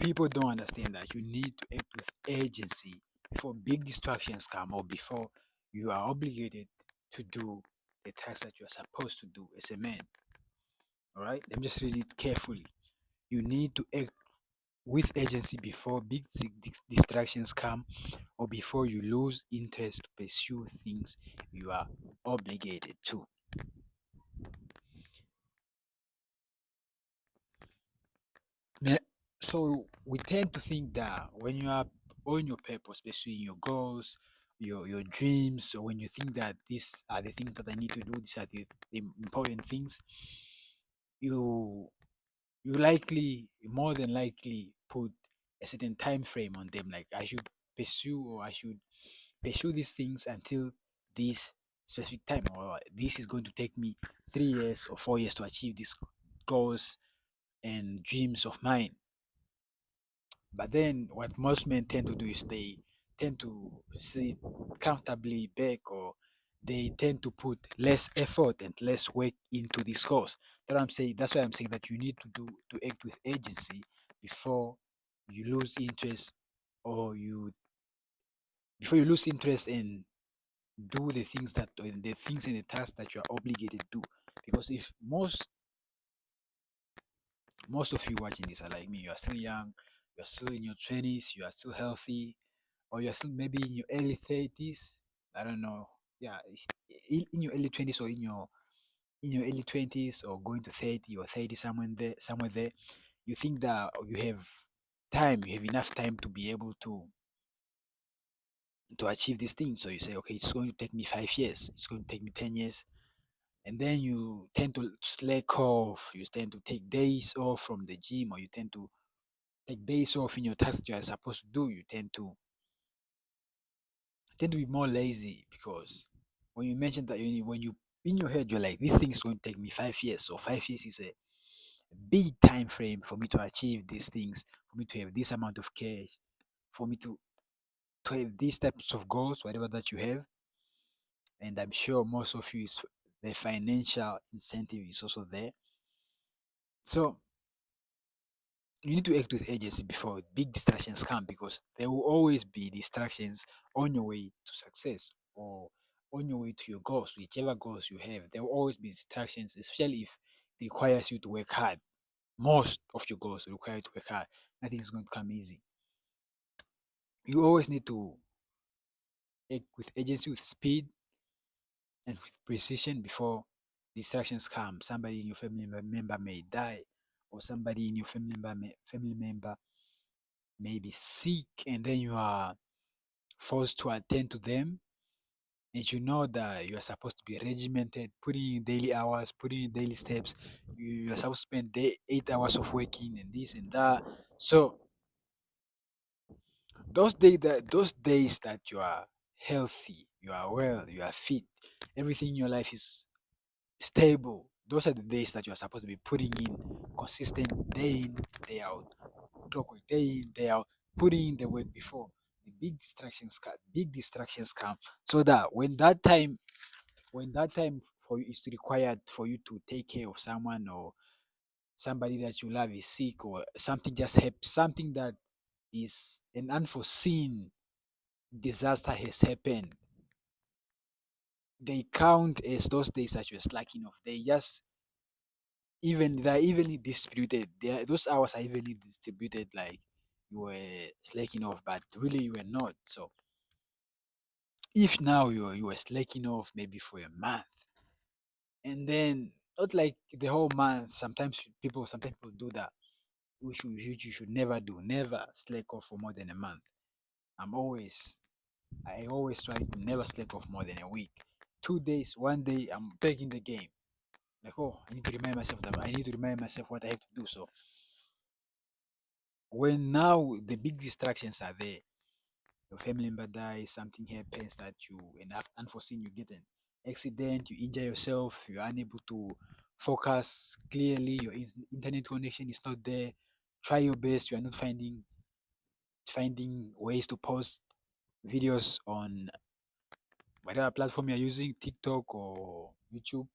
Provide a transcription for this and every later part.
people don't understand that you need to act with urgency before big distractions come or before you are obligated to do the task that you are supposed to do as a man. All right, let me just read it carefully. You need to act with urgency before big distractions come or before you lose interest to pursue things you are obligated to. Yeah. So we tend to think that when you are on your purpose, pursuing your goals, your dreams, or when you think that these are the things that I need to do, these are the important things, you you likely, more than likely, put a certain time frame on them. Like I should pursue or I should pursue these things until this specific time, or this is going to take me 3 years or 4 years to achieve these goals and dreams of mine. But then what most men tend to do is they tend to sit comfortably back, or they tend to put less effort and less work into this course. That's why I'm saying that you need to act with agency before you lose interest, or you before you lose interest and do the things that the things and the tasks that you are obligated to do. Because if most of you watching this are like me, you are still young, you are still in your 20s, you are still healthy, or you're still maybe in your early 30s. I don't know. Yeah, in your early 20s, or in your early 20s, or going to 30 or 30, somewhere there, you think that you have time, you have enough time to be able to achieve these things. So you say, okay, it's going to take me 5 years, it's going to take me 10 years. And then you tend to slack off, you tend to take days off from the gym, or you tend to take days off in your tasks that you are supposed to do. You tend to be more lazy, because when you mention that when you in your head you're like, this thing is going to take me 5 years, so 5 years is a big time frame for me to achieve these things, for me to have this amount of cash, for me to have these types of goals, whatever that you have. And I'm sure most of you is the financial incentive is also there. So you need to act with urgency before big distractions come, because there will always be distractions on your way to success, or on your way to your goals, whichever goals you have. There will always be distractions, especially if it requires you to work hard. Most of your goals require you to work hard. Nothing is going to come easy. You always need to act with urgency, with speed, and with precision before distractions come. Somebody in your member may die, or somebody in your family member may be sick, and then you are forced to attend to them, and you know that you are supposed to be regimented, putting in daily hours, putting in daily steps. You are supposed to spend 8 hours of working and this and that. So those days that you are healthy, you are well, you are fit, everything in your life is stable. Those are the days that you are supposed to be putting in consistent day in, day out, clockwork day in, day out, putting in the work before the big distractions come, so that when that time for you is required for you to take care of someone, or somebody that you love is sick, or something just happened, something that is an unforeseen disaster has happened, they count as those days that you're slacking off. They're evenly distributed. Those hours are evenly distributed, like you were slacking off, but really you were not. So if now you were slacking off maybe for a month, and then not like the whole month. Sometimes people do that, which you should never do. Never slack off for more than a month. I always try to never slack off more than a week. 2 days, one day, I'm back in the game. Like, oh, I need to remind myself what I have to do. So when now the big distractions are there, your family member dies, something happens that you and unforeseen, you get an accident, you injure yourself, you're unable to focus clearly, your internet connection is not there. Try your best, you are not finding ways to post videos on whatever platform you're using, TikTok or YouTube.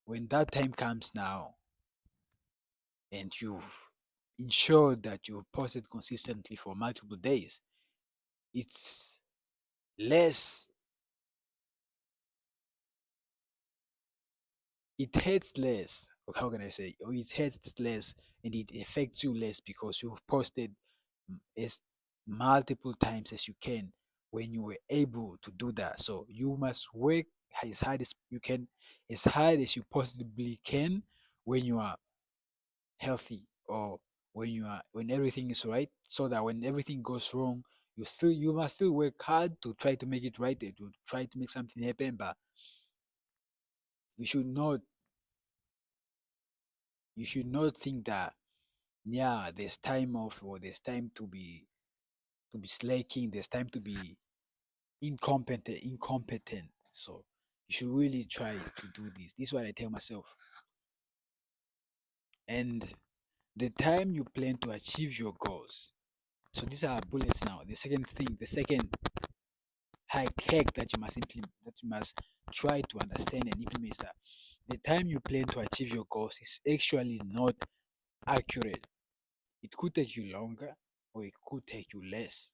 When that time comes now, and ensure that you post it consistently for multiple days. It's less, it hurts less, or how can I say, or it hurts less and it affects you less because you've posted as multiple times as you can when you were able to do that. So you must work as hard as you can, as hard as you possibly can when you are healthy, or when everything is right, so that when everything goes wrong, you must still work hard to try to make it right, to try to make something happen. But you should not you should not think that, yeah, there's time off, or there's time to be slacking, there's time to be incompetent. So you should really try to do this is what I tell myself. And the time you plan to achieve your goals, so these are bullets now. The second hack that you must implement, that you must try to understand and implement, is that the time you plan to achieve your goals is actually not accurate. It could take you longer, or it could take you less.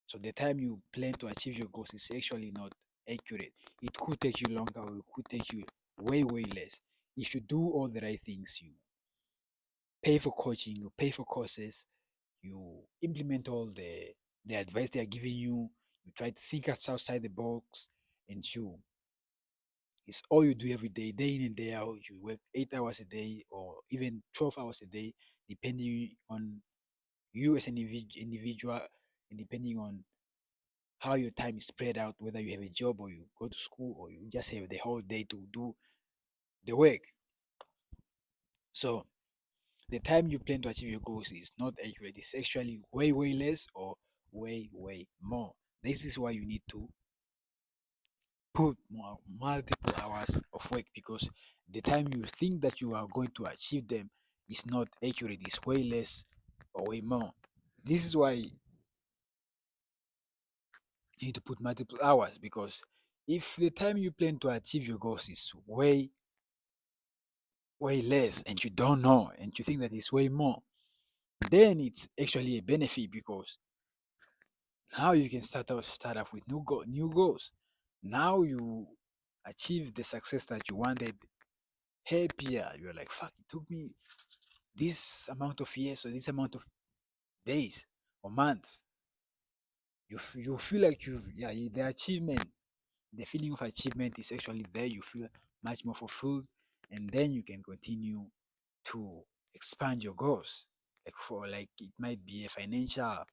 So the time you plan to achieve your goals is actually not accurate. It could take you longer, or it could take you way less. If you do all the right things, you pay for coaching, you pay for courses, you implement all the advice they are giving you try to think outside the box, and it's all you do every day in and day out. You work 8 hours a day, or even 12 hours a day, depending on you as an individual, and depending on how your time is spread out, whether you have a job, or you go to school, or you just have the whole day to do the work. So the time you plan to achieve your goals is not accurate. It's actually way less, or way more. This is why you need to put multiple hours of work, because the time you think that you are going to achieve them is not accurate. It's way less or way more. This is why you need to put multiple hours, because if the time you plan to achieve your goals is way less, and you don't know, and you think that it's way more, then it's actually a benefit, because now you can start off with new goals. Now you achieve the success that you wanted happier. You're like, fuck, it took me this amount of years, or this amount of days or months. You feel like the achievement, the feeling of achievement is actually there. You feel much more fulfilled, and then you can continue to expand your goals. Like it might be a financial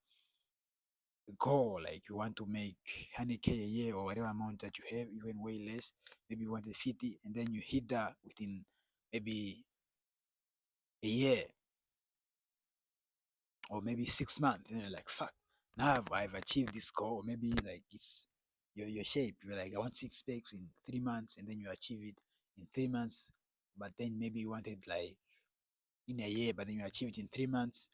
goal, like you want to make 100K a year, or whatever amount that you have, even way less. Maybe you want to 50, and then you hit that within maybe a year, or maybe 6 months. And you're like, fuck, now I've achieved this goal. Or maybe like it's your shape. You're like, I want 6 packs in 3 months, and then you achieve it in 3 months. But then maybe you wanted like in a year, but then you achieve it in 3 months.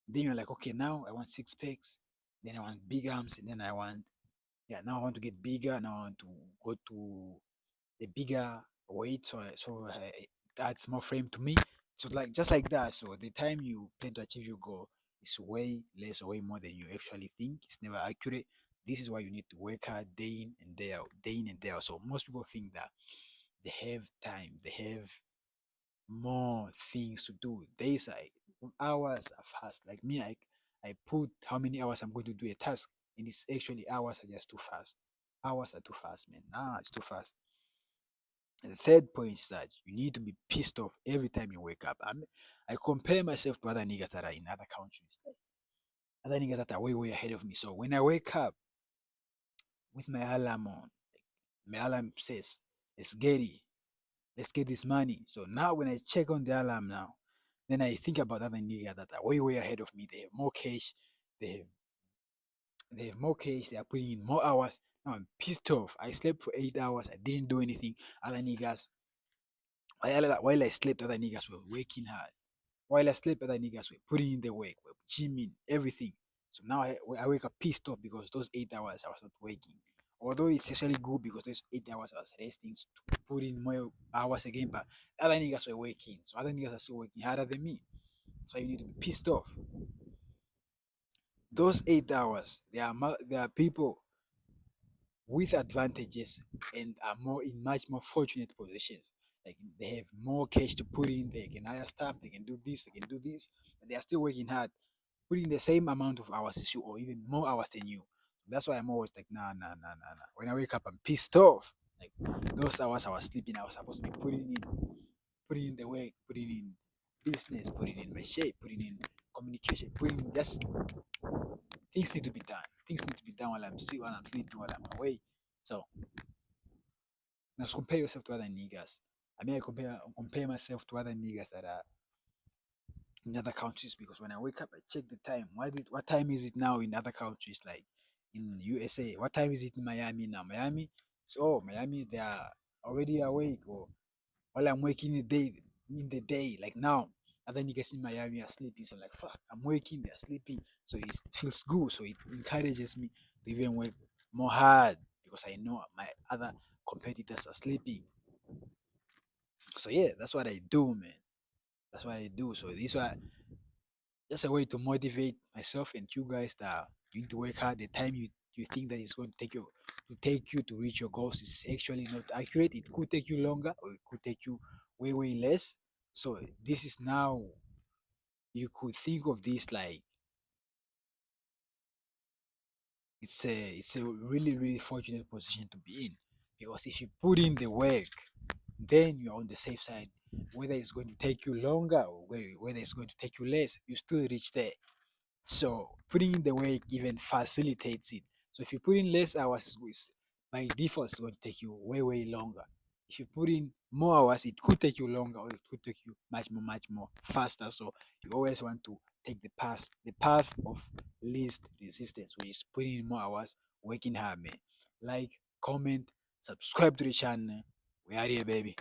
Then you're like, okay, now I want 6 packs. Then I want big arms, and then now I want to get bigger. Now I want to go to the bigger weight, that's more frame to me. So like just like that. So the time you plan to achieve your goal is way less or way more than you actually think. It's never accurate. This is why you need to work hard day in and day out, day in and day out. So most people think that they have time, they have more things to do. Days like hours are fast. Like me, I put how many hours I'm going to do a task, and it's actually hours are just too fast. Hours are too fast, man. It's too fast. And the third point is that you need to be pissed off every time you wake up. I compare myself to other niggas that are in other countries, like other niggas that are way ahead of me. So when I wake up with my alarm on, my alarm says, "Let's get it, let's get this money." So now when I check on the alarm now, then I think about other niggas that are way ahead of me. They have more cash. They have they have more cash. They are putting in more hours. Now I'm pissed off. I slept for 8 hours. I didn't do anything. Other niggas, while I slept, other niggas were working hard. While I sleep, other niggas were putting in the work, were gymming, everything. So now I wake up pissed off because those 8 hours I was not working. Although it's actually good because those 8 hours I was resting to put in more hours again, but other niggas were working. So other niggas are still working harder than me. So you need to be pissed off. Those 8 hours, there are people with advantages and are more in much more fortunate positions. Like they have more cash to put in, they can hire staff, they can do this, they can do this, but they are still working hard, putting the same amount of hours as you or even more hours than you. That's why I'm always like, nah, nah, nah, nah, nah. When I wake up, I'm pissed off. Like those hours I was sleeping, I was supposed to be putting in the work, putting in business, putting in my shape, putting in communication, putting just things need to be done. Things need to be done while I'm sleeping, while I'm away. So now compare yourself to other niggas. I mean, I compare myself to other niggas that are in other countries because when I wake up, I check the time. What time is it now in other countries like in USA? What time is it in Miami now? Miami, so Miami they are already awake, or while I'm waking in the day like now. Other niggas in Miami are sleeping, so I'm like fuck, I'm waking, they're sleeping, so it feels good. So it encourages me to even work more hard because I know my other competitors are sleeping. So yeah, that's what I do, man. That's what I do. So this why just a way to motivate myself and you guys that you need to work hard. The time you think that it's going to take you to reach your goals is actually not accurate. It could take you longer or it could take you way less. So this is now you could think of this like it's a really fortunate position to be in because if you put in the work, then you're on the safe side. Whether it's going to take you longer or whether it's going to take you less, you still reach there. So putting in the work even facilitates it. So if you put in less hours, by default, it's going to take you way longer. If you put in more hours, it could take you longer, or it could take you much more faster. So you always want to take the path of least resistance, which is putting in more hours, working hard, man. Like, comment, subscribe to the channel. We are here, baby.